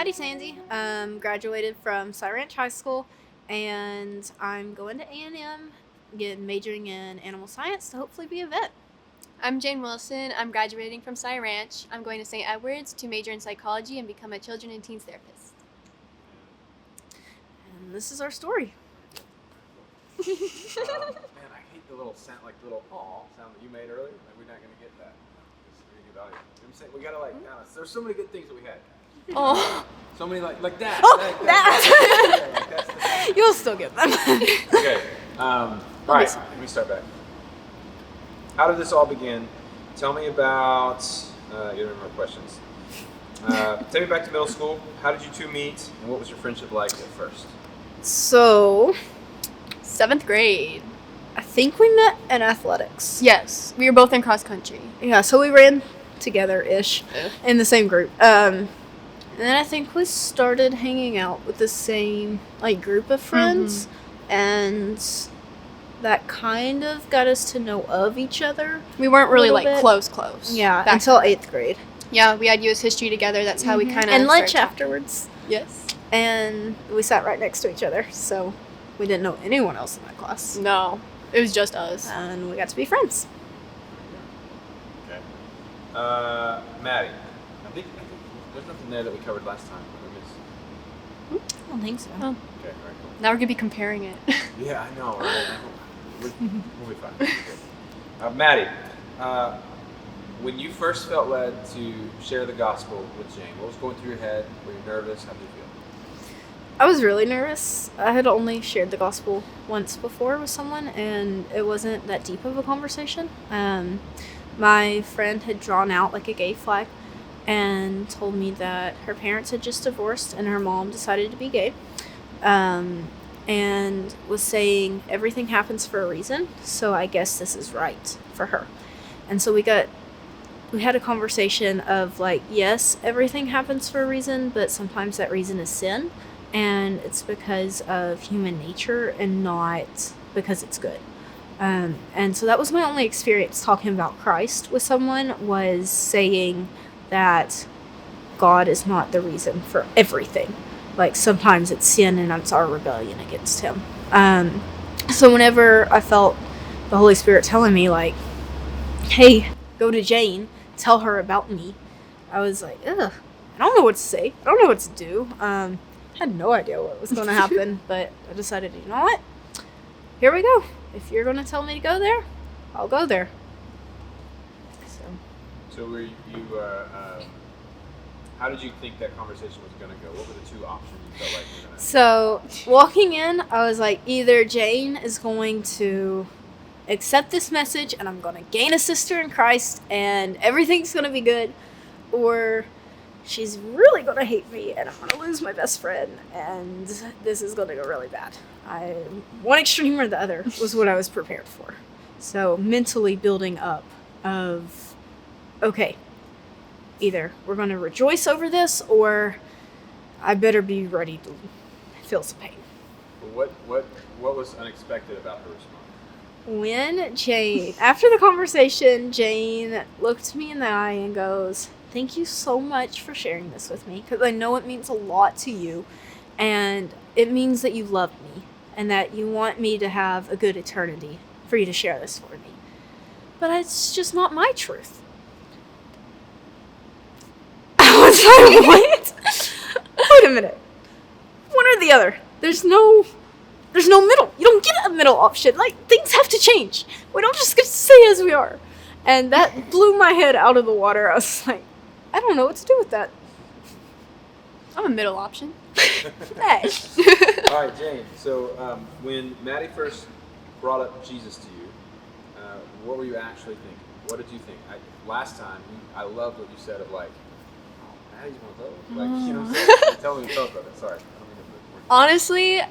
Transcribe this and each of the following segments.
Maddie Sandy. Graduated from Cy Ranch High School, and I'm going to A&M, majoring in animal science to hopefully be a vet. I'm Jane Wilson. I'm graduating from Cy Ranch. I'm going to St. Edward's to major in psychology and become a children and teens therapist. And this is our story. Man, I hate the little sound, like the little "aw" sound that you made earlier. Like, we're not gonna get that. It's really good audio. You know what I'm saying? We gotta there's so many good things that we had. Oh. So many like that. Oh, that. Like, that's You'll still get them. okay. All right. Let me start back. How did this all begin? Tell me about. You don't remember questions. Take me back to middle school. How did you two meet, and what was your friendship like at first? So, 7th grade. I think we met in athletics. Yes, we were both in cross country. Yeah, so we ran together-ish in the same group. And then I think we started hanging out with the same group of friends, and that kind of got us to know of each other. We weren't really close. Yeah, until 8th grade. Yeah, we had US history together. That's how we kind of and lunch afterwards. Yes. And we sat right next to each other, so we didn't know anyone else in that class. No, it was just us. And we got to be friends. Okay. Maddie, I think there's nothing there that we covered last time. I don't think so. Oh. Okay, all right, cool. Now we're going to be comparing it. Yeah, I know, right? We'll be fine. Okay. Maddie, when you first felt led to share the gospel with Jane, what was going through your head? Were you nervous? How did you feel? I was really nervous. I had only shared the gospel once before with someone, and it wasn't that deep of a conversation. My friend had drawn out a gay flag and told me that her parents had just divorced and her mom decided to be gay, and was saying everything happens for a reason, so I guess this is right for her. And so we had a conversation of yes, everything happens for a reason, but sometimes that reason is sin, and it's because of human nature and not because it's good. And so that was my only experience talking about Christ with someone, was saying that God is not the reason for everything. Sometimes it's sin and it's our rebellion against him. So whenever I felt the Holy Spirit telling me hey, go to Jane, tell her about me, I was like, ugh, I don't know what to say. I don't know what to do. I had no idea what was going to happen, but I decided, you know what? Here we go. If you're going to tell me to go there, I'll go there. So were you, how did you think that conversation was going to go? What were the two options you felt like you were going to? So walking in, I was like, either Jane is going to accept this message and I'm going to gain a sister in Christ and everything's going to be good, or she's really going to hate me and I'm going to lose my best friend and this is going to go really bad. One extreme or the other was what I was prepared for. So mentally building up of, okay, either we're going to rejoice over this or I better be ready to feel some pain. What was unexpected about her response? When Jane, after the conversation, Jane looked me in the eye and goes, "Thank you so much for sharing this with me, because I know it means a lot to you, and it means that you love me, and that you want me to have a good eternity for you to share this for me. But it's just not my truth." I was like, what? Wait a minute. One or the other. There's no middle. You don't get a middle option. Things have to change. We don't just get to stay as we are. And that blew my head out of the water. I was like, I don't know what to do with that. I'm a middle option. Hey. All right, Jane. So when Maddie first brought up Jesus to you, what were you actually thinking? What did you think? Last time, I loved what you said of Maddie's one of those. You know what I'm saying? Tell me about it. Sorry. I don't mean to. Honestly,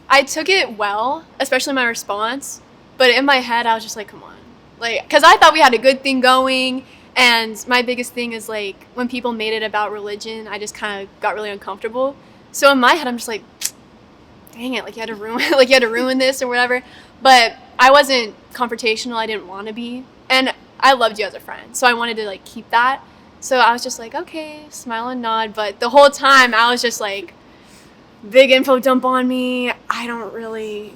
I took it well, especially my response. But in my head, I was just like, come on. Because I thought we had a good thing going. And my biggest thing is when people made it about religion, I just kind of got really uncomfortable. So in my head, I'm just like, dang it, you had to ruin this or whatever. But I wasn't confrontational. I didn't want to be. And I loved you as a friend. So I wanted to keep that. So I was just like, okay, smile and nod. But the whole time I was just like, big info dump on me. I don't really.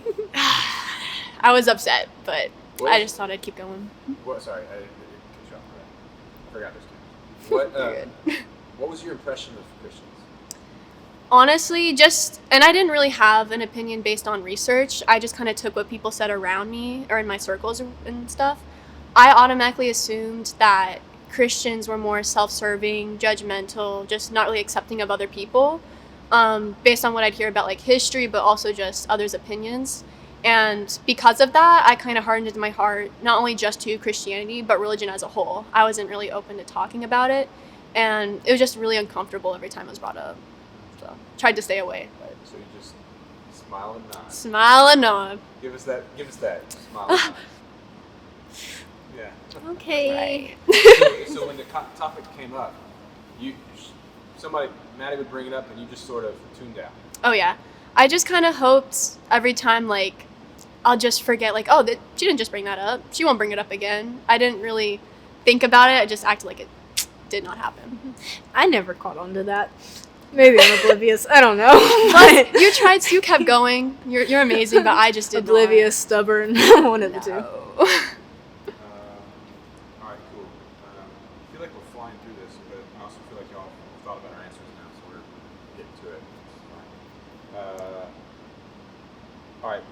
I was upset, but What- I just thought I'd keep going. What? Sorry, I didn't cut you off. I forgot this. What? You're good. What was your impression of Christians? Honestly, and I didn't really have an opinion based on research. I just kind of took what people said around me or in my circles and stuff. I automatically assumed that Christians were more self-serving, judgmental, just not really accepting of other people, based on what I'd hear about like history, but also just others' opinions. And because of that, I kind of hardened my heart, not only just to Christianity, but religion as a whole. I wasn't really open to talking about it, and it was just really uncomfortable every time it was brought up. So tried to stay away. But So you just smile and nod. smile and nod. Give us that. Smile and nod. Yeah. Okay. So when the topic came up, Maddie would bring it up, and you just sort of tuned out. Oh yeah, I just kind of hoped every time like I'll just forget like, oh, she didn't just bring that up. She won't bring it up again. I didn't really think about it. I just acted like it did not happen. I never caught on to that. Maybe I'm oblivious. I don't know. But you tried. You kept going. You're amazing, but I just did Oblivious, stubborn, one of the not. two. No. All right, cool. I feel like we're flying through this, but I also feel like y'all have thought about our answers now, so we're getting to it. All right.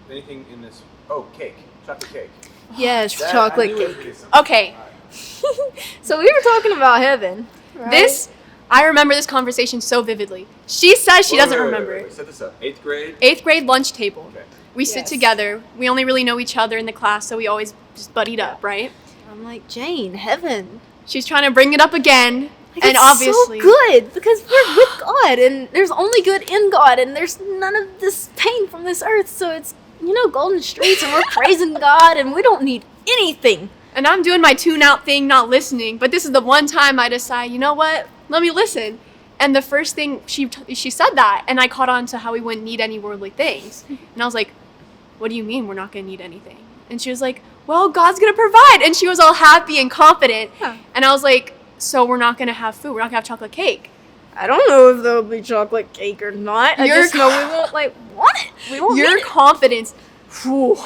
Anything in this? Oh, cake. Chocolate cake. Yes, That- I chocolate knew it was cake. gonna be something. Okay. All right. So we were talking about heaven. Right? I remember this conversation so vividly. She says she doesn't Wait, remember wait, it. Set this up. 8th grade. 8th grade lunch table. Okay. We sit Yes. together. We only really know each other in the class, so we always just buddied up, right? I'm like, Jane, heaven. She's trying to bring it up again, Like, and it's obviously, so good because we're with God and there's only good in God and there's none of this pain from this earth. So it's, golden streets and we're praising God and we don't need anything. and I'm doing my tune-out thing, not listening. But this is the one time I decide, you know what? Let me listen. And the first thing she said that, and I caught on to how we wouldn't need any worldly things. And I was like, what do you mean we're not going to need anything? And she was like, well, God's going to provide. And she was all happy and confident. Yeah. And I was like, so we're not going to have food. We're not going to have chocolate cake. I don't know if there'll be chocolate cake or not. I You're just know we won't want it. We won't Your need it. confidence, whew,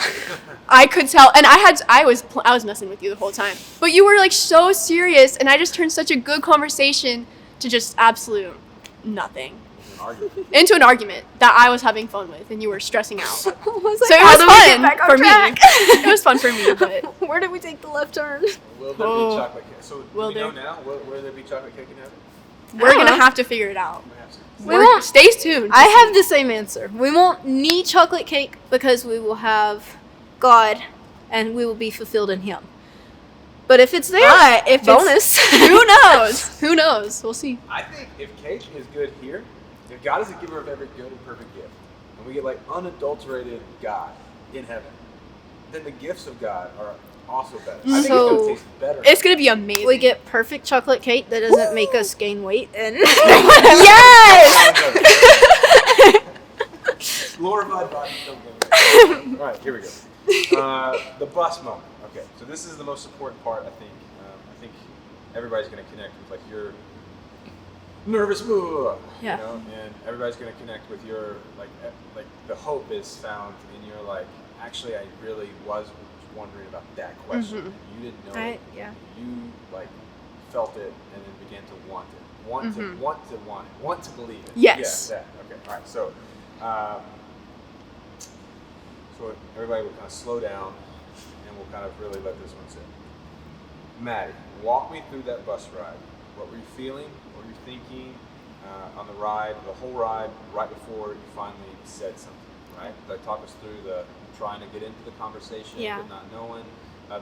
I could tell. And I was messing with you the whole time. But you were like so serious. And I just turned such a good conversation to just absolute nothing. An argument. Into an argument that I was having fun with and you were stressing out. So I was like, it how was do we get fun back on for track? me. It was fun for me, but Where did we take the left turn? Will there Oh. be chocolate cake? So do Will we know there? now? Will there be chocolate cake in heaven? we're going to Uh-huh. have to figure it out. We have to. We won't. Stay tuned. I have the same answer. We won't need chocolate cake because we will have God and we will be fulfilled in Him. But if it's there, But if it's- bonus. Who knows? Who knows? We'll see. I think if cake is good here, if God is a giver of every good and perfect gift, and we get like unadulterated God in heaven, then the gifts of God are also better. I think So- it's going to taste better. It's going to be amazing. We get perfect chocolate cake that doesn't make us gain weight and Yes! Glorified bodies don't get it. All right, here we go. The bus moment. Okay, so this is the most important part, I think. I think everybody's going to connect with like your nervous mood, Yeah. and everybody's going to connect with your like the hope is found in your like. Actually, I really was wondering about that question. Mhm. And you didn't know it. yeah. You like felt it and then began to want it. Want Mhm. to want to believe it. Yes. Yeah, that. Okay. All right. So, so everybody will kind of slow down, and we'll kind of really let this one sit. Maddie, walk me through that bus ride. What were you feeling? What were you thinking on the ride? The whole ride, right before you finally said something. Right? Like talk us through the trying to get into the conversation, Yeah. but not knowing.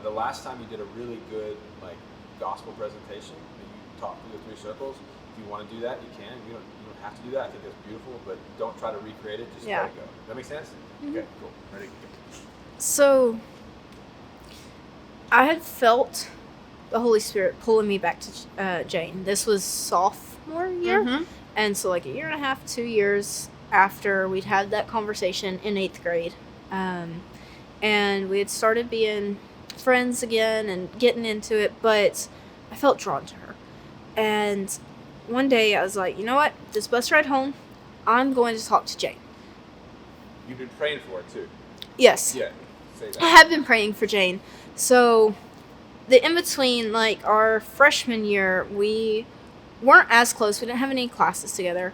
The last time you did a really good like gospel presentation, and you talked through the 3 circles. If you want to do that, you can. You don't have to do that. I think that's beautiful, but don't try to recreate it. Just Yeah. let it go. Does that make sense? Okay, cool. Ready? Go. So I had felt the Holy Spirit pulling me back to Jane. This was sophomore year. Mhm. And so like a year and a half, 2 years after we'd had that conversation in 8th grade. And we had started being friends again and getting into it, but I felt drawn to her. And one day I was like, you know what? This bus ride home, I'm going to talk to Jane. You've been praying for it too. Yes. Yeah. Say I that. have been praying for Jane. So the in-between, like our freshman year, we weren't as close. We didn't have any classes together.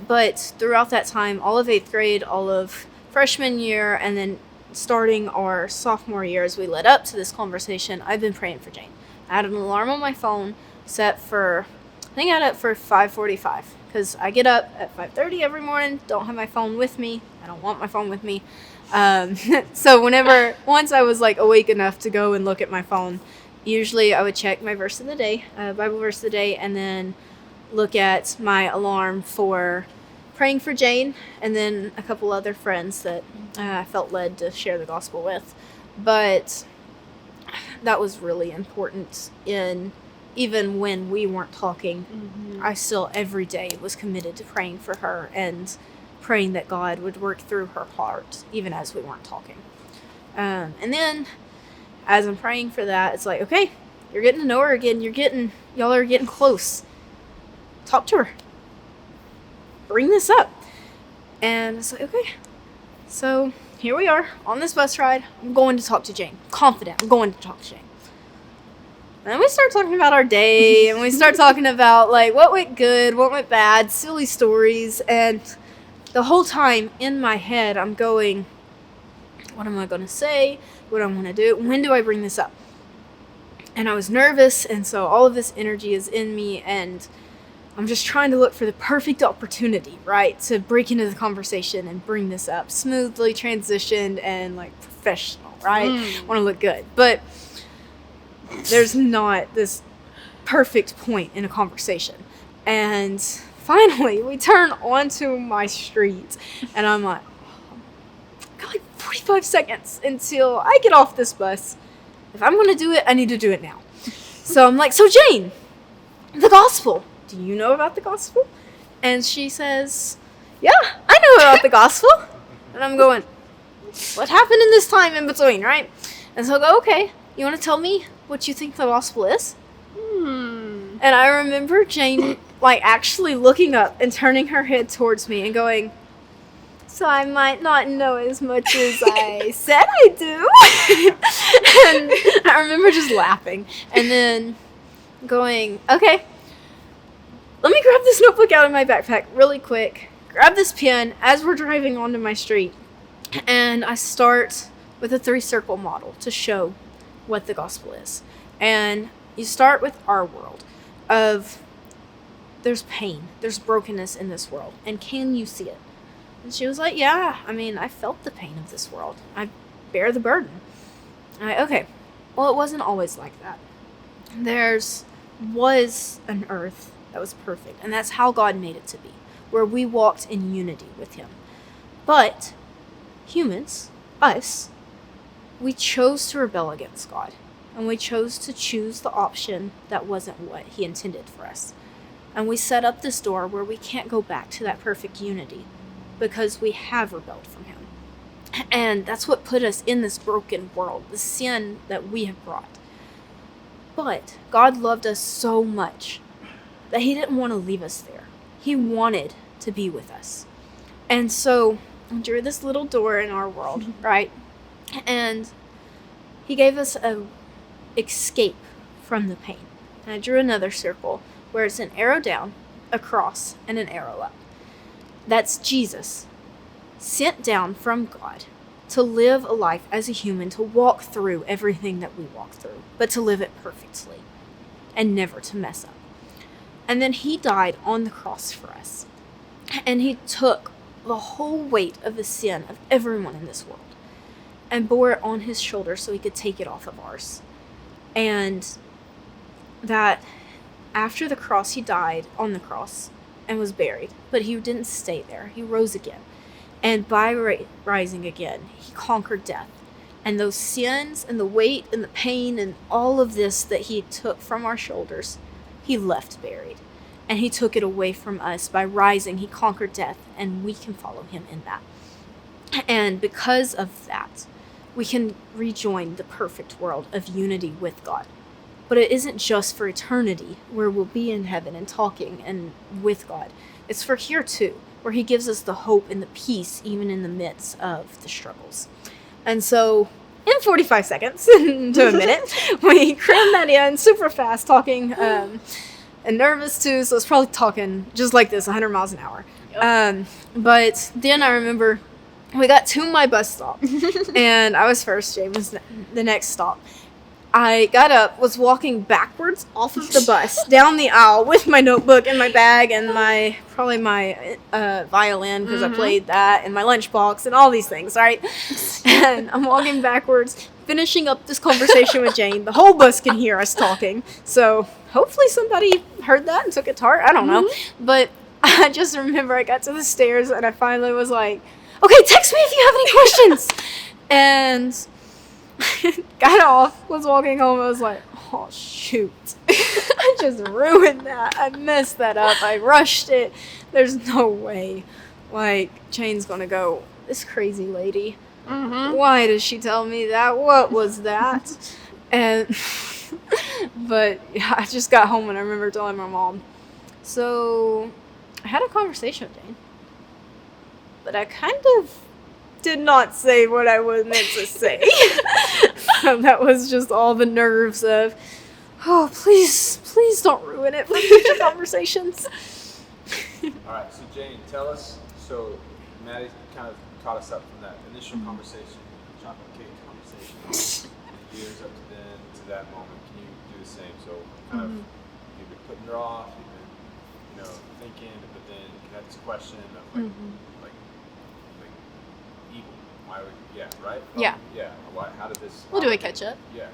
But throughout that time, all of 8th grade, all of freshman year, and then starting our sophomore year as we led up to this conversation, I've been praying for Jane. I had an alarm on my phone set for, I think I had it for 5:45, because I get up at 5:30 every morning, don't have my phone with me. I don't want my phone with me. So once I was like awake enough to go and look at my phone, usually I would check my verse of the day, Bible verse of the day, and then look at my alarm for praying for Jane, and then a couple other friends that I felt led to share the gospel with. But that was really important even when we weren't talking. I still every day was committed to praying for her and praying that God would work through her heart, even as we weren't talking. And then, as I'm praying for that, it's like, okay, you're getting to know her again. Y'all are getting close. Talk to her. Bring this up. And it's like, okay. So, here we are, on this bus ride. I'm going to talk to Jane. Confident, I'm going to talk to Jane. And then we start talking about our day, and we start talking about, like, what went good, what went bad, silly stories, and the whole time in my head, I'm going, what am I going to say? What am I going to do? When do I bring this up? And I was nervous, and so all of this energy is in me, and I'm just trying to look for the perfect opportunity, right, to break into the conversation and bring this up smoothly, transitioned, and, like, professional, right? Want to look good. But there's not this perfect point in a conversation. And finally, we turn onto my street, and I'm like, got like 45 seconds until I get off this bus. If I'm going to do it, I need to do it now. So I'm like, so Jane, the gospel, do you know about the gospel? And she says, yeah, I know about the gospel. And I'm going, what happened in this time in between, right? And so I go, okay, you want to tell me what you think the gospel is? And I remember Jane, like, actually looking up and turning her head towards me and going, so I might not know as much as I said I do. And I remember just laughing and then going, okay, let me grab this notebook out of my backpack really quick, grab this pen as we're driving onto my street, and I start with a 3-circle model to show what the gospel is. And you start with our world of there's pain, there's brokenness in this world, and can you see it? And she was like, yeah, I mean, I felt the pain of this world. I bear the burden. Okay, well, it wasn't always like that. Was an earth that was perfect, and that's how God made it to be, where we walked in unity with him. But humans, us, we chose to rebel against God, and we chose to choose the option that wasn't what he intended for us. And we set up this door where we can't go back to that perfect unity because we have rebelled from him. And that's what put us in this broken world, the sin that we have brought. But God loved us so much that he didn't want to leave us there. He wanted to be with us. And so he drew this little door in our world, right? And he gave us a escape from the pain. And I drew another circle where it's an arrow down, a cross, and an arrow up. That's Jesus, sent down from God to live a life as a human, to walk through everything that we walk through, but to live it perfectly and never to mess up. And then he died on the cross for us. And he took the whole weight of the sin of everyone in this world and bore it on his shoulders so he could take it off of ours. And that after the cross, he died on the cross and was buried, but he didn't stay there. He rose again. And by rising again, he conquered death. And those sins and the weight and the pain and all of this that he took from our shoulders, he left buried. And he took it away from us. By rising, he conquered death, and we can follow him in that. And because of that, we can rejoin the perfect world of unity with God. But it isn't just for eternity, where we'll be in heaven and talking and with God. It's for here too, where he gives us the hope and the peace even in the midst of the struggles. And so, in 45 seconds to a minute, we crammed that in super fast, talking, and nervous too, so it's probably talking just like this, 100 miles an hour. Yep. But then I remember we got to my bus stop, and I was first, Jane was the next stop. I got up, was walking backwards off of the bus, down the aisle with my notebook and my bag and my violin, because I played that, and my lunchbox and all these things, right? And I'm walking backwards, finishing up this conversation with Jane. The whole bus can hear us talking, so hopefully somebody heard that and took it to heart. I don't know. But I just remember I got to the stairs, and I finally was like, okay, text me if you have any questions. And got off, was walking home, I was like, oh shoot, I just ruined that. I messed that up. I rushed it. There's no way. Like, Jane's gonna go, this crazy lady. Why did she tell me that? What was that? And, but yeah, I just got home and I remember telling my mom. So, I had a conversation with Jane. But I kind of did not say what I was meant to say. That was just all the nerves of, oh, please don't ruin it for future conversations. All right, so Jane, tell us, so Maddie kind of caught us up from that initial conversation, chocolate cake conversation, and years up to then, to that moment. Can you do the same? So kind of, you've been putting her off, you've been, thinking, but then you had this question of like evil. Why would, right? Yeah. Yeah. How did this? We'll do a catch up. Yeah.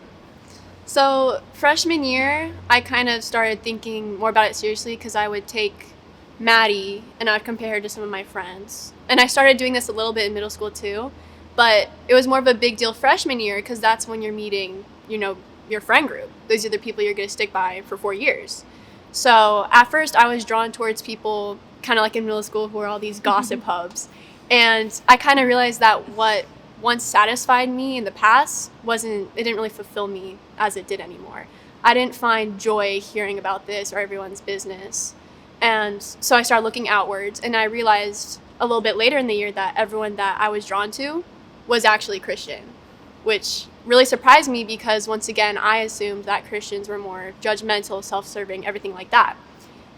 So freshman year, I kind of started thinking more about it seriously because I would take Maddie and I would compare her to some of my friends. And I started doing this a little bit in middle school too, but it was more of a big deal freshman year because that's when you're meeting, your friend group. Those are the people you're going to stick by for 4 years. So at first I was drawn towards people kind of like in middle school who were all these gossip hubs. And I kind of realized that what once satisfied me in the past it didn't really fulfill me as it did anymore. I didn't find joy hearing about this or everyone's business. And so I started looking outwards, and I realized a little bit later in the year that everyone that I was drawn to was actually Christian, which really surprised me because once again, I assumed that Christians were more judgmental, self-serving, everything like that.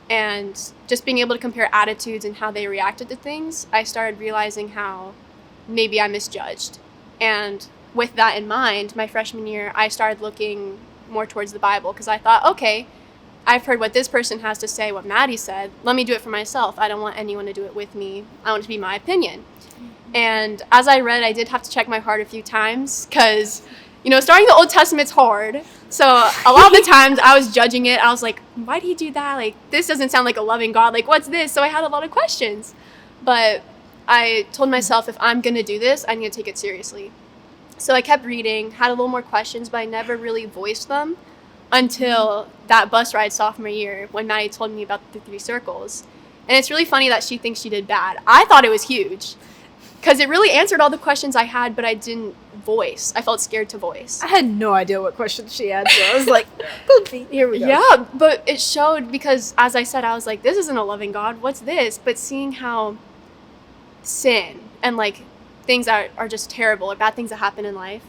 And just being able to compare attitudes and how they reacted to things, I started realizing how maybe I misjudged. And with that in mind, my freshman year, I started looking more towards the Bible because I thought, okay, I've heard what this person has to say, what Maddie said. Let me do it for myself. I don't want anyone to do it with me. I want it to be my opinion. And as I read, I did have to check my heart a few times because, starting the Old Testament's hard. So a lot of the times I was judging it. I was like, why did he do that? Like, this doesn't sound like a loving God. Like, what's this? So I had a lot of questions. But I told myself, if I'm going to do this, I need to take it seriously. So I kept reading, had a little more questions, but I never really voiced them until that bus ride sophomore year when Maddie told me about the 3 circles. And it's really funny that she thinks she did bad. I thought it was huge because it really answered all the questions I had, but I didn't voice. I felt scared to voice. I had no idea what questions she had, so I was like, here we go. Yeah, but it showed because, as I said, I was like, this isn't a loving God. What's this? But seeing how sin and like things that are just terrible or bad things that happen in life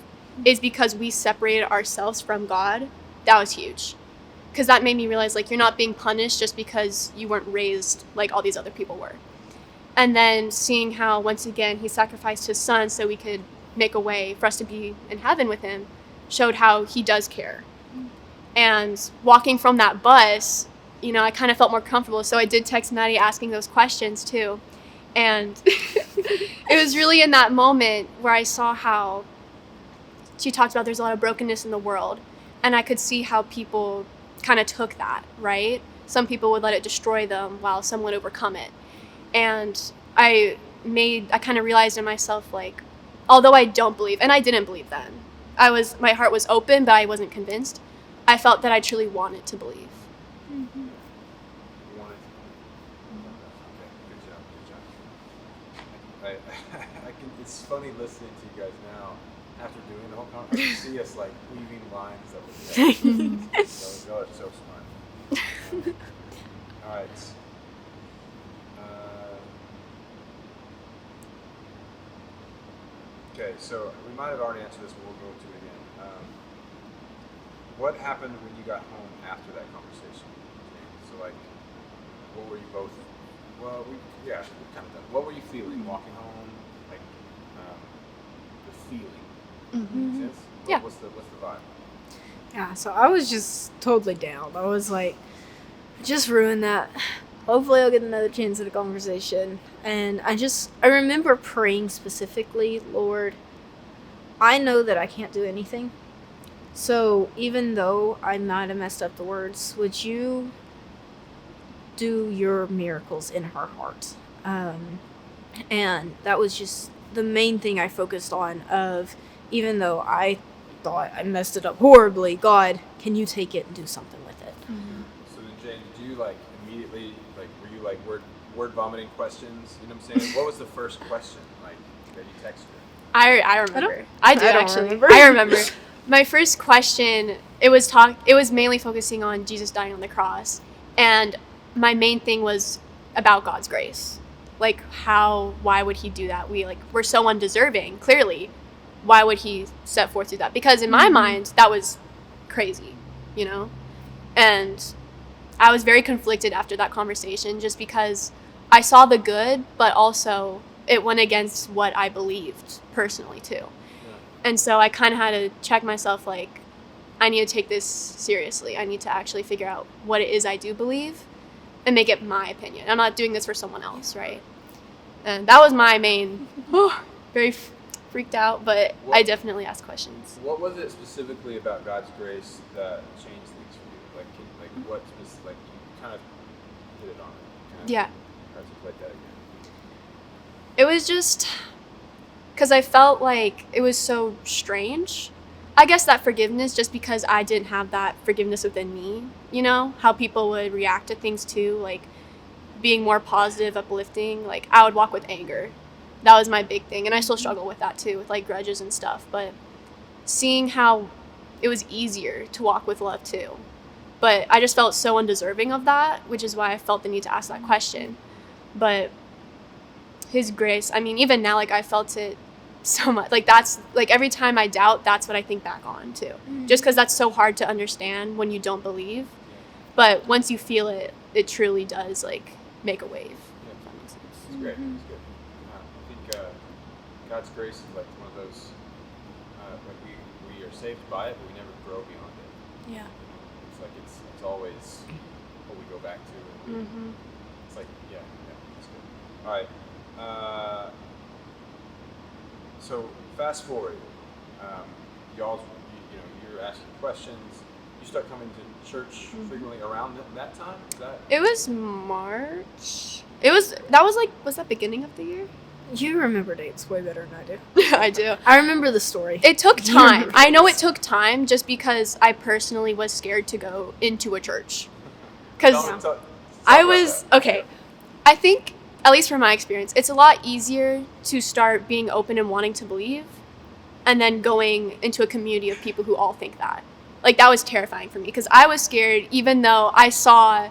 is because we separated ourselves from God, that was huge. Because that made me realize, like, you're not being punished just because you weren't raised like all these other people were. And then seeing how, once again, he sacrificed his son so we could make a way for us to be in heaven with him, showed how he does care. And walking from that bus, I kind of felt more comfortable. So I did text Maddie asking those questions too. And it was really in that moment where I saw how she talked about there's a lot of brokenness in the world. And I could see how people kind of took that, right? Some people would let it destroy them while some would overcome it. And I kind of realized in myself, like, although I don't believe, and I didn't believe then, my heart was open, but I wasn't convinced. I felt that I truly wanted to believe. Mm-hmm. It's funny listening to you guys now after doing the whole conference. I can see us like weaving lines that would Y'all are so smart. All right. Okay, so we might have already answered this, but we'll go to it again. What happened when you got home after that conversation? So, like, what were you both? Well, we've kind of done. What were you feeling walking home? Like, the feeling. Make sense? Yeah. What's the vibe? Yeah, so I was just totally down. I was like, just ruined that. Hopefully I'll get another chance at a conversation. And I remember praying specifically, Lord, I know that I can't do anything. So even though I might have messed up the words, would you do your miracles in her heart? And that was just the main thing I focused on, of even though I thought I messed it up horribly, God, can you take it and do something with it? So then, Jane, did you like immediately, like, were you like word vomiting questions? You know what I'm saying? What was the first question like that you texted her? I remember. I do I don't actually. remember. I remember. My first question, it was mainly focusing on Jesus dying on the cross, and my main thing was about God's grace. Like, why would he do that? We're so undeserving, clearly. Why would he set forth to do that? Because in my mind, that was crazy, you know? And I was very conflicted after that conversation, just because I saw the good, but also it went against what I believed personally too. Yeah. And so I kind of had to check myself, like, I need to take this seriously. I need to actually figure out what it is I do believe and make it my opinion. I'm not doing this for someone else, right? And that was my main, very freaked out, but I definitely asked questions. What was it specifically about God's grace that changed things for you? Like you kind of hit it on it. Yeah. Articulate that again. It was just because I felt like it was so strange. I guess that forgiveness, just because I didn't have that forgiveness within me, you know, how people would react to things too, like being more positive, uplifting. Like, I would walk with anger. That was my big thing, and I still struggle with that too, with like grudges and stuff. But seeing how it was easier to walk with love too. But I just felt so undeserving of that, which is why I felt the need to ask that question. But his grace, I mean, even now, like, I felt it so much. Like, that's, like, every time I doubt, that's what I think back on too. Just because that's so hard to understand when you don't believe. But once you feel it, it truly does, like, make a wave. Yeah, If that makes sense. it's great. It's good. I think God's grace is like one of those. Like we are saved by it, but we never grow beyond it. Yeah. It's like it's always what we go back to. And it's like it's good. All right. So fast forward. You're asking questions. You start coming to church frequently around that time. Is that? It was March. Was that beginning of the year? You remember dates way better than I do. I do. I remember the story. It took time. I know it took time, just because I personally was scared to go into a church. Because I was, okay, I think, at least from my experience, it's a lot easier to start being open and wanting to believe, and then going into a community of people who all think that. Like, that was terrifying for me, because I was scared, even though I saw,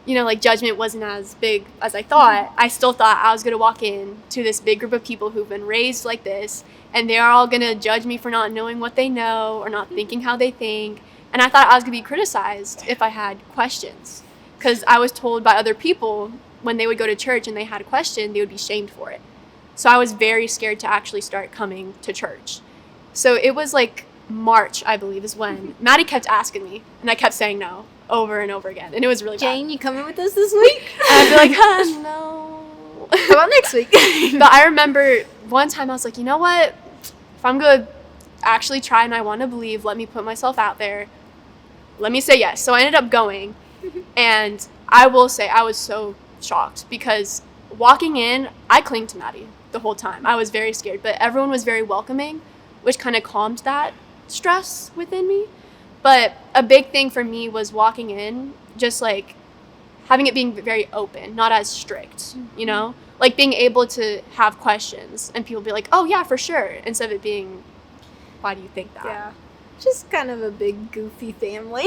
you know, like, judgment wasn't as big as I thought. I still thought I was going to walk in to this big group of people who've been raised like this, and they're all going to judge me for not knowing what they know or not thinking how they think. And I thought I was going to be criticized if I had questions, because I was told by other people when they would go to church and they had a question, they would be shamed for it. So I was very scared to actually start coming to church. So it was like March, I believe, is when Maddie kept asking me, and I kept saying no over and over again, and it was really Jane, bad. you coming with us this week? And I'd be like, no. How about next week? But I remember one time I was like, you know what? If I'm going to actually try and I want to believe, let me put myself out there. Let me say yes. So I ended up going, and I will say I was so shocked, because walking in, I clinged to Maddie the whole time. I was very scared, but everyone was very welcoming, which kind of calmed that stress within me. But a big thing for me was walking in, just like having it being very open, not as strict, you know? Like being able to have questions and people be like, oh yeah, for sure, instead of it being, why do you think that? Yeah. just kind of a big goofy family.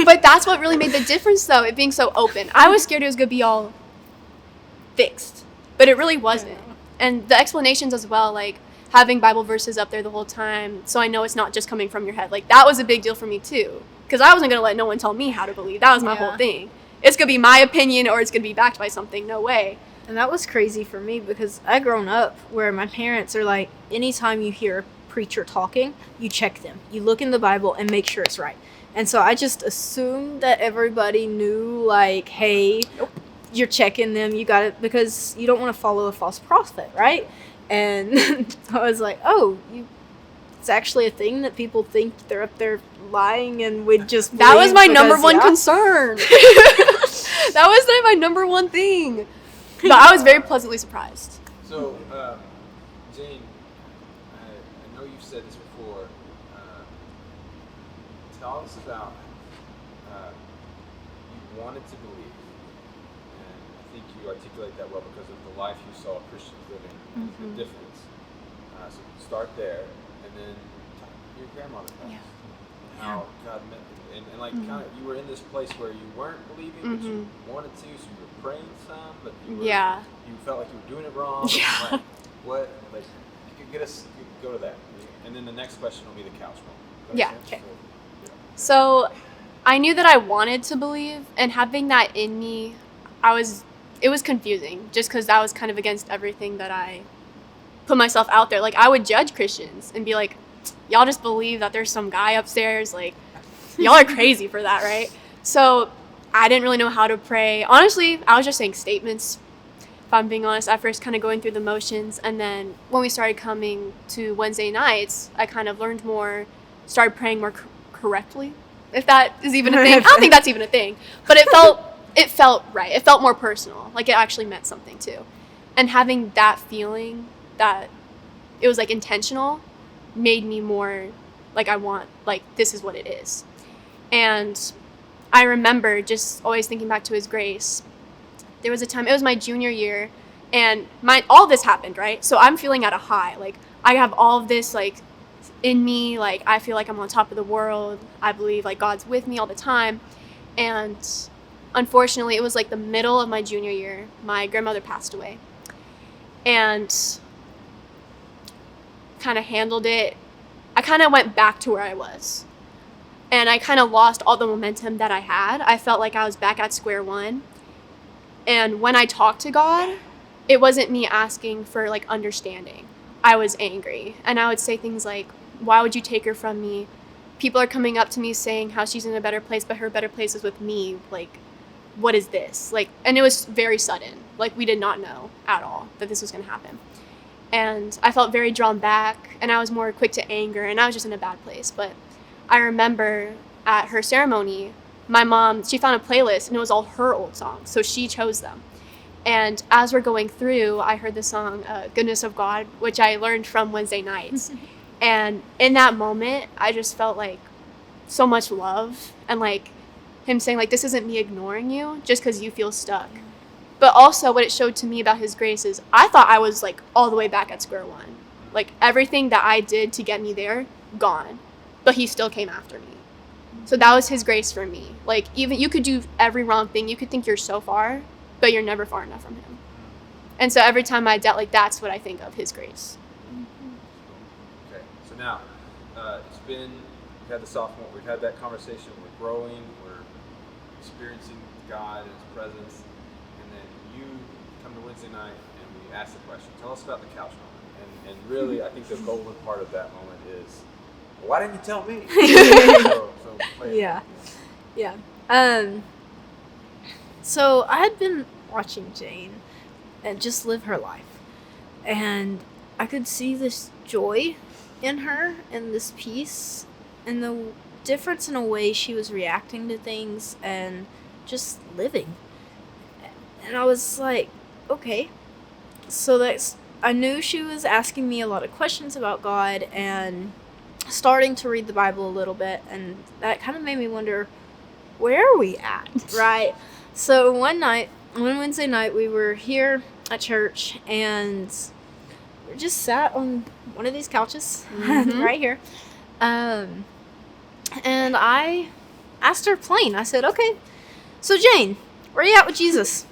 but that's what really made the difference, though, it being so open. I was scared it was going to be all fixed, but it really wasn't. Yeah. And the explanations as well, like having Bible verses up there the whole time, so I know it's not just coming from your head. Like, that was a big deal for me, too, because I wasn't going to let no one tell me how to believe. That was my whole thing. It's going to be my opinion, or it's going to be backed by something. No way. And that was crazy for me because I grown up where my parents are like, anytime you hear a preacher talking, you check them. You look in the Bible and make sure it's right. And so I just assumed that everybody knew, like, hey, you're checking them, you got it, because you don't want to follow a false prophet, right? And I was like, oh, it's actually a thing that people think they're up there lying and would just That was my number one yeah. concern. That was my number one thing. But I was very pleasantly surprised. So, Jane, I know you've said this before. Tell us about you wanted to believe, and I think you articulate that well because of the life you saw Christians living, the difference. So start there, and then talk your grandmother passed, and how God met you, and like kind of you were in this place where you weren't believing, but you wanted to, so you were praying some, but you were, you felt like you were doing it wrong. Yeah. Like, what? Like, you could go to that, and then the next question will be the couch moment. Yeah. Okay. So I knew that I wanted to believe, and having that in me, it was confusing just because that was kind of against everything that I put myself out there. Like, I would judge Christians and be like, y'all just believe that there's some guy upstairs. Like, y'all are crazy for that, right? So I didn't really know how to pray. Honestly, I was just saying statements, if I'm being honest, at first kind of going through the motions. And then when we started coming to Wednesday nights, I kind of learned more, started praying more correctly, if that is even a thing. I don't think that's even a thing, but it felt right. It felt more personal, like it actually meant something too. And having that feeling that it was like intentional made me more like this is what it is. And I remember just always thinking back to His grace. There was a time, it was my junior year, and all this happened, right? So I'm feeling at a high, like I have all of this like in me, like I feel like I'm on top of the world. I believe like God's with me all the time. And unfortunately, it was like the middle of my junior year, my grandmother passed away, and kind of handled it. I kind of went back to where I was, and I kind of lost all the momentum that I had. I felt like I was back at square one. And when I talked to God, it wasn't me asking for like understanding. I was angry, and I would say things like, why would you take her from me? People are coming up to me saying how she's in a better place, but her better place is with me. Like, what is this? Like, and it was very sudden. Like, we did not know at all that this was going to happen. And I felt very drawn back, and I was more quick to anger, and I was just in a bad place. But I remember at her ceremony, my mom, she found a playlist, and it was all her old songs, so she chose them. And as we're going through, I heard the song Goodness of God, which I learned from Wednesday nights. And in that moment, I just felt like so much love, and like Him saying like, this isn't me ignoring you just because you feel stuck. But also what it showed to me about His grace is I thought I was like all the way back at square one. Like everything that I did to get me there, gone. But He still came after me. So that was His grace for me. Like, even you could do every wrong thing. You could think you're so far, but you're never far enough from Him. And so every time I doubt, like, that's what I think of His grace. Okay, so now we've had the sophomore, we've had that conversation. We're growing, we're experiencing God and His presence, and then you come to Wednesday night and we ask the question. Tell us about the couch moment. And really, I think the golden part of that moment is, why didn't you tell me? So I had been watching Jane and just live her life, and I could see this joy in her and this peace and the difference in a way she was reacting to things and just living. And I was like, okay, so I knew she was asking me a lot of questions about God and starting to read the Bible a little bit, and that kind of made me wonder, where are we at, right? So one Wednesday night, we were here at church, and we just sat on one of these couches right here, And I asked her plain. I said, okay, so Jane, where you at with Jesus?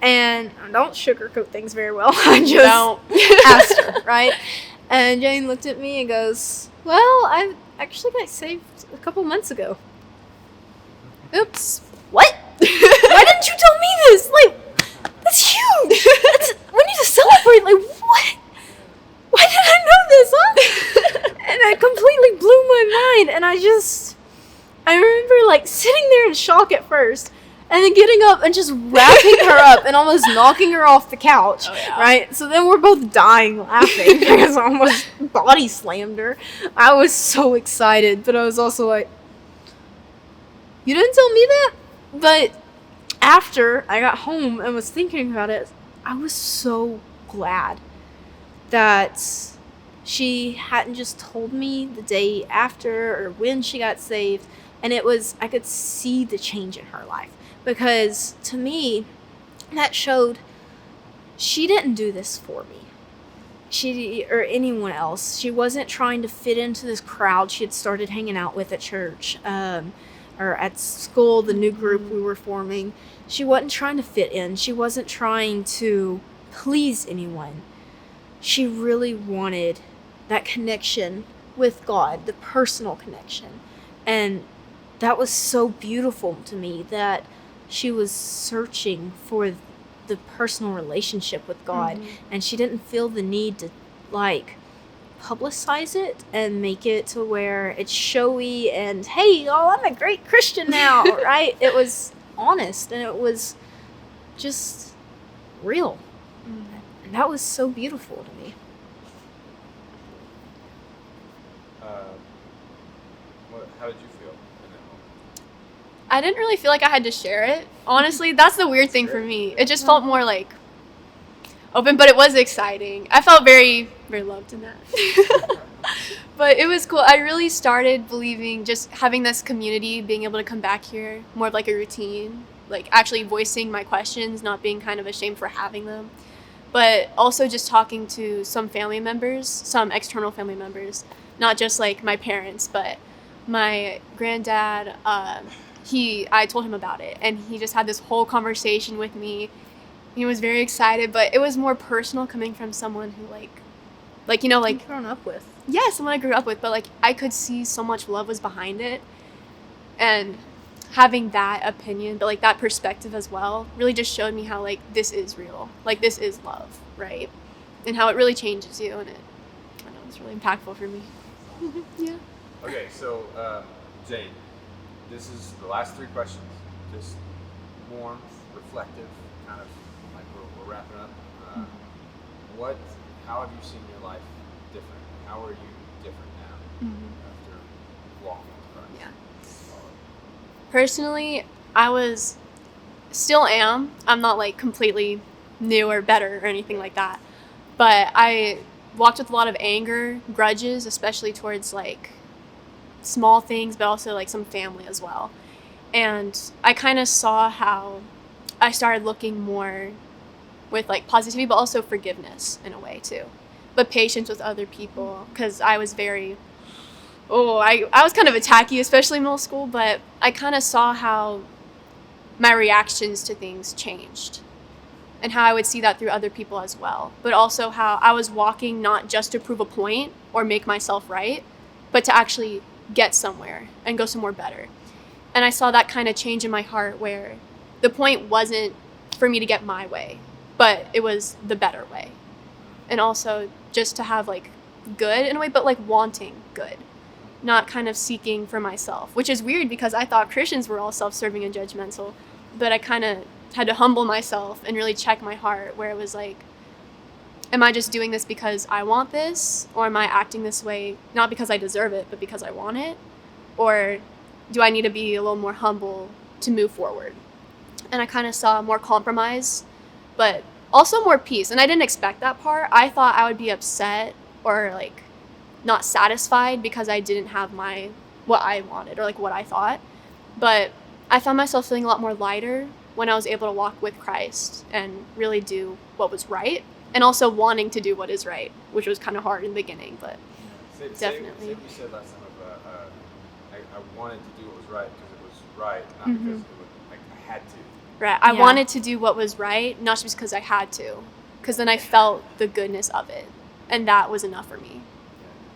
And I don't sugarcoat things very well. I just Don't. asked her, right? And Jane looked at me and goes, well, I actually got saved a couple months ago. Oops. What? Why didn't you tell me this? Like, that's huge. We need to celebrate. Like, what? Why did I know this, huh? And it completely blew my mind. And I remember, like, sitting there in shock at first. And then getting up and just wrapping her up and almost knocking her off the couch, right? So then we're both dying laughing because I almost body slammed her. I was so excited, but I was also like, you didn't tell me that? But after I got home and was thinking about it, I was so glad that she hadn't just told me the day after or when she got saved. And I could see the change in her life. Because to me, that showed she didn't do this for me. She or anyone else. She wasn't trying to fit into this crowd she had started hanging out with at church or at school, the new group we were forming. She wasn't trying to fit in. She wasn't trying to please anyone. She really wanted that connection with God, the personal connection. And that was so beautiful to me that she was searching for the personal relationship with God, and she didn't feel the need to, like, publicize it and make it to where it's showy and, hey, I'm a great Christian now, right? It was honest, and it was just real. And that was so beautiful to me. How did you feel in that moment? I didn't really feel like I had to share it. Honestly, that's the weird thing for me. It just felt more like open, but it was exciting. I felt very, very loved in that. But it was cool. I really started believing just having this community, being able to come back here, more of like a routine, like actually voicing my questions, not being kind of ashamed for having them. But also just talking to some family members, some external family members, not just like my parents, but my granddad. I told him about it, and he just had this whole conversation with me. He was very excited, but it was more personal coming from someone who like You've grown up with. yeah, someone I grew up with, but like I could see so much love was behind it, and having that opinion, but like that perspective as well, really just showed me how like this is real, like this is love, right? And how it really changes you, and I don't know, it's really impactful for me. Yeah. Okay, so Jane, this is the last three questions. Just warm, reflective, kind of like we're wrapping up. How have you seen your life different? How are you different now after walking with Christ? Yeah. Personally, still am. I'm not like completely new or better or anything like that. But I walked with a lot of anger, grudges, especially towards like small things, but also like some family as well. And I kind of saw how I started looking more with like positivity, but also forgiveness in a way too. But patience with other people, because I was I was kind of attacky, especially in middle school, but I kind of saw how my reactions to things changed and how I would see that through other people as well. But also how I was walking not just to prove a point or make myself right, but to actually get somewhere and go somewhere better. And I saw that kind of change in my heart where the point wasn't for me to get my way, but it was the better way. And also just to have like good in a way, but like wanting good, not kind of seeking for myself, which is weird because I thought Christians were all self-serving and judgmental, but I kind of had to humble myself and really check my heart where it was like, am I just doing this because I want this, or am I acting this way not because I deserve it, but because I want it? Or do I need to be a little more humble to move forward? And I kind of saw more compromise, but also more peace. And I didn't expect that part. I thought I would be upset or like not satisfied because I didn't have what I wanted or like what I thought. But I found myself feeling a lot more lighter when I was able to walk with Christ and really do what was right, and also wanting to do what is right, which was kind of hard in the beginning, but Say Definitely. what you said last time of I wanted to do what was right because it was right, not Mm-hmm. because it was, like, I had to. Right. I Yeah. wanted to do what was right, not just because I had to, because then I felt the goodness of it, and that was enough for me.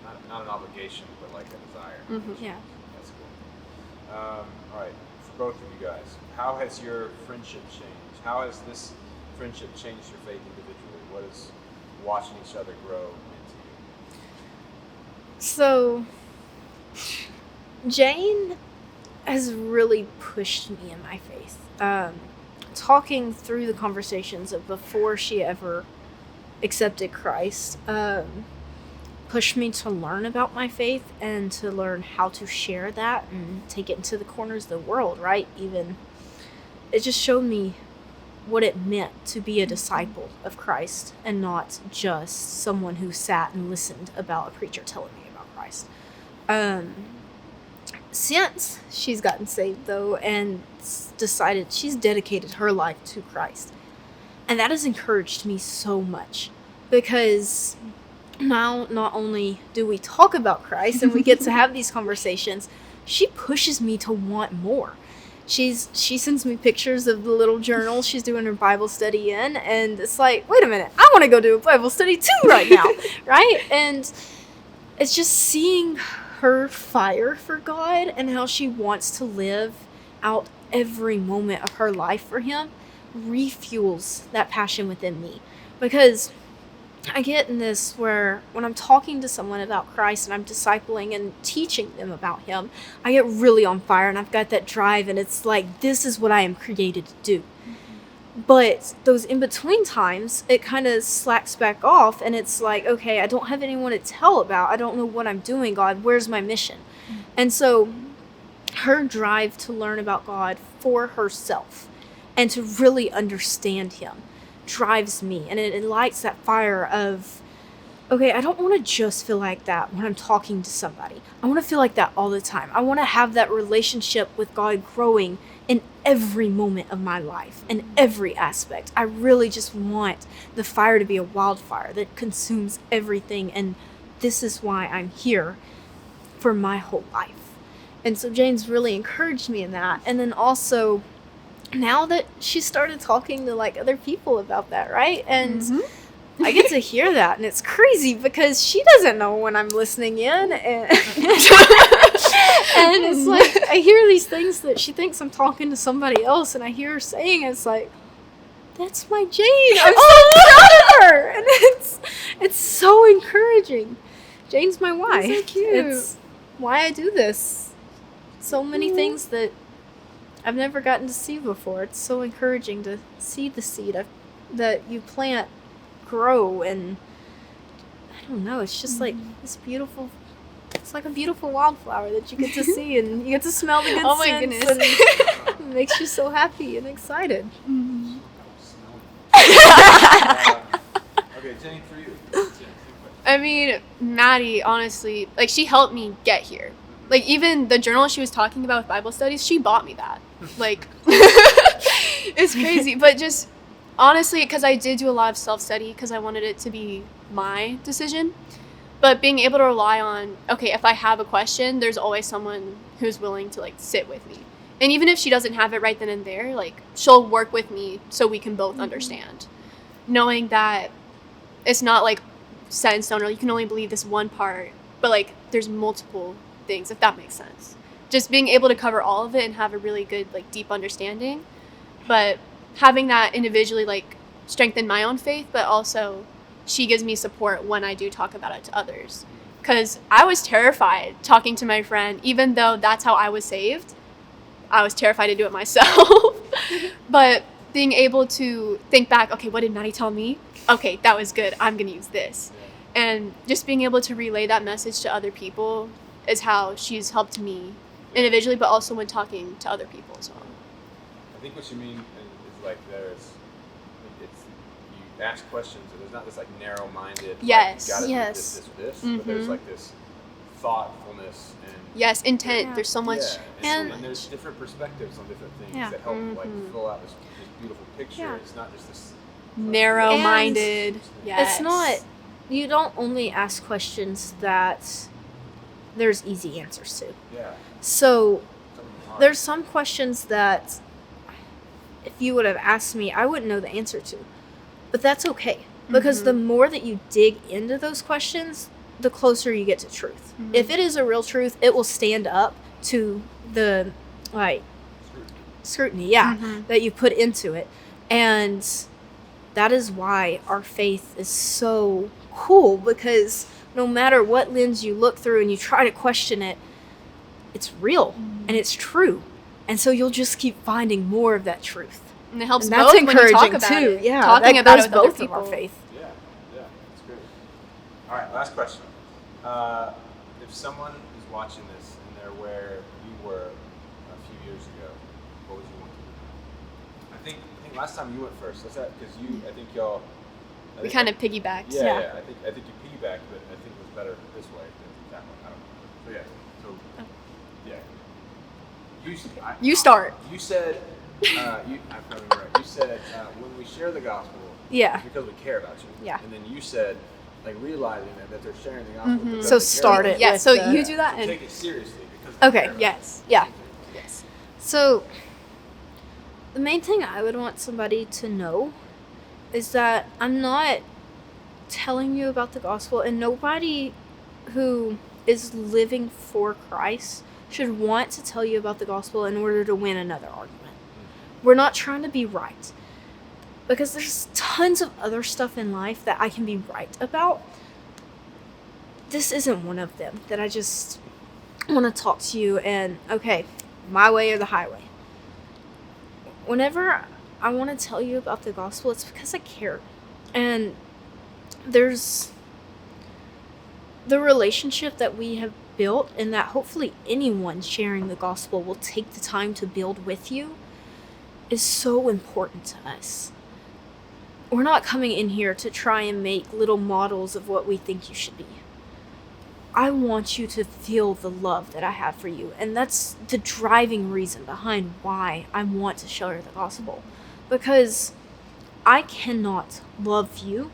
Yeah, not an obligation, but like a desire. Mhm. Yeah. That's cool. All right, for both of you guys, how has your friendship changed? How has this friendship changed your faith individually? What is watching each other grow into you? So, Jane has really pushed me in my faith. Talking through the conversations of before she ever accepted Christ, pushed me to learn about my faith and to learn how to share that and take it into the corners of the world, right? Even it just showed me what it meant to be a disciple of Christ and not just someone who sat and listened about a preacher telling me about Christ. Since she's gotten saved, though, and decided she's dedicated her life to Christ, and that has encouraged me so much, because now not only do we talk about Christ and we get to have these conversations, she pushes me to want more. She sends me pictures of the little journal she's doing her Bible study in, and it's like, wait a minute, I want to go do a Bible study too right now, right? And it's just seeing her fire for God and how she wants to live out every moment of her life for Him refuels that passion within me. Because I get in this where when I'm talking to someone about Christ and I'm discipling and teaching them about Him, I get really on fire and I've got that drive, and it's like, this is what I am created to do. But those in-between times, it kind of slacks back off, and it's like, okay, I don't have anyone to tell about. I don't know what I'm doing, God. Where's my mission? And so her drive to learn about God for herself and to really understand Him drives me, and it lights that fire of, okay, I don't want to just feel like that when I'm talking to somebody. I want to feel like that all the time. I want to have that relationship with God growing in every moment of my life, in every aspect. I really just want the fire to be a wildfire that consumes everything, and this is why I'm here for my whole life. And so Jane's really encouraged me in that. And then also, now that she started talking to like other people about that, right? And I get to hear that, and it's crazy because she doesn't know when I'm listening in, and and it's like I hear these things that she thinks I'm talking to somebody else, and I hear her saying, it's like, that's my Jane. I'm so proud of her, and it's so encouraging. Jane's my wife. That's so cute. It's why I do this. So many things that I've never gotten to see before. It's so encouraging to see the seed that you plant grow, and I don't know, it's just like this beautiful, it's like a beautiful wildflower that you get to see, and you get to smell the good Oh my scents, goodness. and it makes you so happy and excited. Okay, Jane, for you. I mean, Maddie, honestly, like, she helped me get here. Like, even the journal she was talking about with Bible studies, she bought me that. Like, it's crazy. But just, honestly, because I did do a lot of self-study because I wanted it to be my decision. But being able to rely on, okay, if I have a question, there's always someone who's willing to, like, sit with me. And even if she doesn't have it right then and there, like, she'll work with me so we can both understand. Knowing that it's not, like, set in stone, or you can only believe this one part, but, like, there's multiple things, if that makes sense. Just being able to cover all of it and have a really good, like, deep understanding, but having that individually, like, strengthen my own faith, but also she gives me support when I do talk about it to others. Because I was terrified talking to my friend, even though that's how I was saved. I was terrified to do it myself. But being able to think back, okay, what did Maddie tell me? Okay, that was good. I'm going to use this. And just being able to relay that message to other people is how she's helped me individually, but also when talking to other people as well. I think what you mean is like it's you ask questions, and there's not this like narrow-minded, Yes. like, you gotta Yes. do this, but there's like this thoughtfulness and Yes, intent. Yeah. There's so much. and And- there's different perspectives on different things Yeah. that help like fill out this beautiful picture. Yeah. It's not just this Narrow-minded. Yes. It's not, you don't only ask questions that there's easy answers to. Yeah. So Something hard. there's some questions that if you would have asked me, I wouldn't know the answer to. But that's okay. Because the more that you dig into those questions, the closer you get to truth. If it is a real truth, it will stand up to the scrutiny, that you put into it. And that is why our faith is so cool, because no matter what lens you look through and you try to question it, it's real and it's true. And so you'll just keep finding more of that truth. And it helps And that's both when you encouraging talk about too. it. Yeah, Talking that about goes it with other both of people. our faith. Yeah, that's great. All right, last question. If someone is watching this and they're where you were a few years ago, what would you want to do? I think last time you went first. That's that because I think y'all. We kind of piggybacked. Yeah. I think you piggybacked, but I think it was better this way than that one. I don't know. So yeah. You start. You said. I'm probably right. You said when we share the gospel, Yeah. because we care about you. Yeah. And then you said, like, realizing that they're sharing the gospel. because So they care start about it. Yeah, with so the- you do that So and take it seriously because they Okay, care about yes. Yeah. Yes. So, the main thing I would want somebody to know is that I'm not telling you about the gospel, and nobody who is living for Christ should want to tell you about the gospel in order to win another argument. We're not trying to be right, because there's tons of other stuff in life that I can be right about. This isn't one of them that I just want to talk to you and, okay, my way or the highway. Whenever I want to tell you about the gospel, it's because I care. And there's the relationship that we have built, and that hopefully anyone sharing the gospel will take the time to build with you, is so important to us. We're not coming in here to try and make little models of what we think you should be. I want you to feel the love that I have for you. And that's the driving reason behind why I want to share the gospel. Because I cannot love you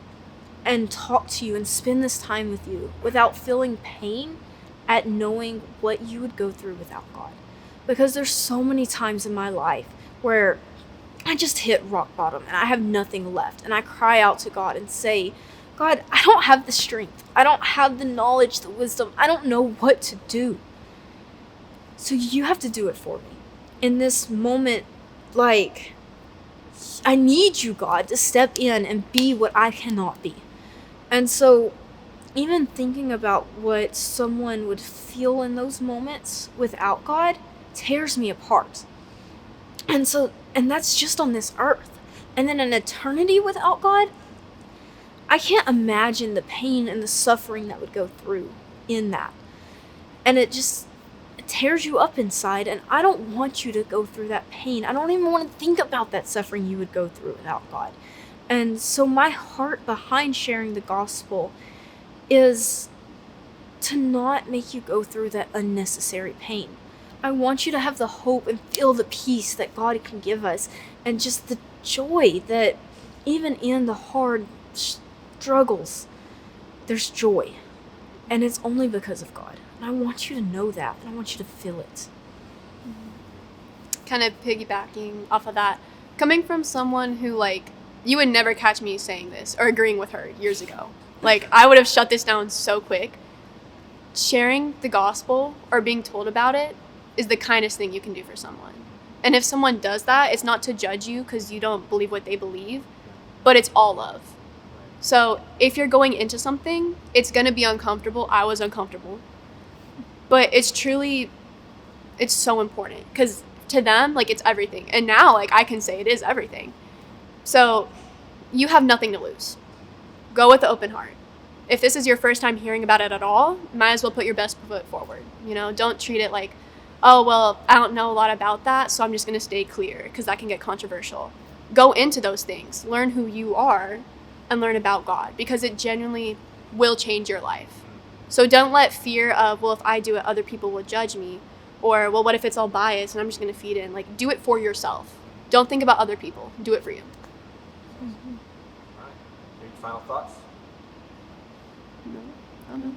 and talk to you and spend this time with you without feeling pain at knowing what you would go through without God. Because there's so many times in my life where I just hit rock bottom and I have nothing left. And I cry out to God and say, God, I don't have the strength. I don't have the knowledge, the wisdom. I don't know what to do. So you have to do it for me. In this moment, like, I need you, God, to step in and be what I cannot be. And so even thinking about what someone would feel in those moments without God tears me apart. And that's just on this earth. And then an eternity without God, I can't imagine the pain and the suffering that would go through in that. And it tears you up inside, and I don't want you to go through that pain. I don't even want to think about that suffering you would go through without God. And so my heart behind sharing the gospel is to not make you go through that unnecessary pain. I want you to have the hope and feel the peace that God can give us, and just the joy that even in the hard struggles, there's joy. And it's only because of God. And I want you to know that, and I want you to feel it. Kind of piggybacking off of that, coming from someone who, like, you would never catch me saying this or agreeing with her years ago. Like, I would have shut this down so quick. Sharing the gospel or being told about it is the kindest thing you can do for someone. And if someone does that, it's not to judge you because you don't believe what they believe, but it's all love. So if you're going into something, it's going to be uncomfortable. I was uncomfortable. But it's so important because to them, like, it's everything. And now, like, I can say it is everything. So you have nothing to lose. Go with an open heart. If this is your first time hearing about it at all, might as well put your best foot forward. You know, don't treat it like, oh, well, I don't know a lot about that, so I'm just going to stay clear because that can get controversial. Go into those things. Learn who you are and learn about God because it genuinely will change your life. So don't let fear of, well, if I do it, other people will judge me. Or, well, what if it's all biased and I'm just going to feed in? Like, do it for yourself. Don't think about other people. Do it for you. All right. Any final thoughts? No, I don't know.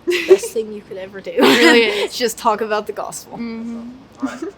Best thing you could ever do. It really is. Just talk about the gospel. Mhm. All right.